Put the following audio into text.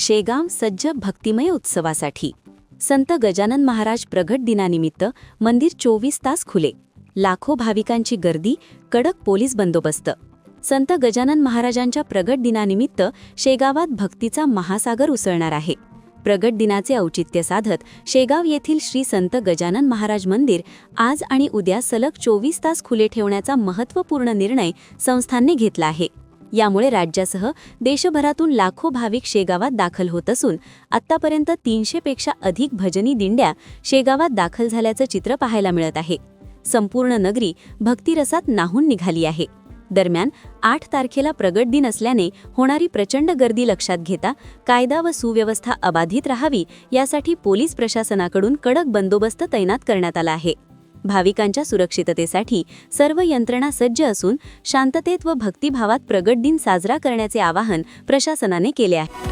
शेगाव सज्ज भक्तिमय उत्सवासाठी। संत गजानन महाराज प्रगट दिनानिमित्त मंदिर 24 तास खुले, लाखो भाविकांची गर्दी, कडक पोलीस बंदोबस्त। संत गजानन महाराजांच्या प्रगट दिनानिमित्त शेगावात भक्तीचा महासागर उसळणार आहे। प्रगट दिनाचे औचित्य साधत शेगाव येथील श्री संत गजानन महाराज मंदिर आज आणि उद्या सलग 24 तास खुले ठेवण्याचा महत्त्वपूर्ण निर्णय संस्थानने घेतला आहे। यामुळे राज्यासह देशभरातून लाखो भाविक शेगावात दाखल होत असून आत्तापर्यंत 300 पेक्षा अधिक भजनी दिंड्या शेगावात दाखल झाल्याचं चित्र पाहायला मिळत आहे। संपूर्ण नगरी भक्तिरसात न्हाऊन निघाली आहे। दरम्यान 8 तारखेला प्रगट दिन असल्याने होणारी प्रचंड गर्दी लक्षात घेता कायदा व सुव्यवस्था अबाधित राहावी यासाठी पोलीस प्रशासनाकडून कडक बंदोबस्त तैनात करण्यात आला आहे। भाविकांच्या सुरक्षिततेसाठी सर्व यंत्रणा सज्ज असून शांततेत व भक्तिभावात प्रगट दिन साजरा करण्याचे आवाहन प्रशासनाने केले आहे।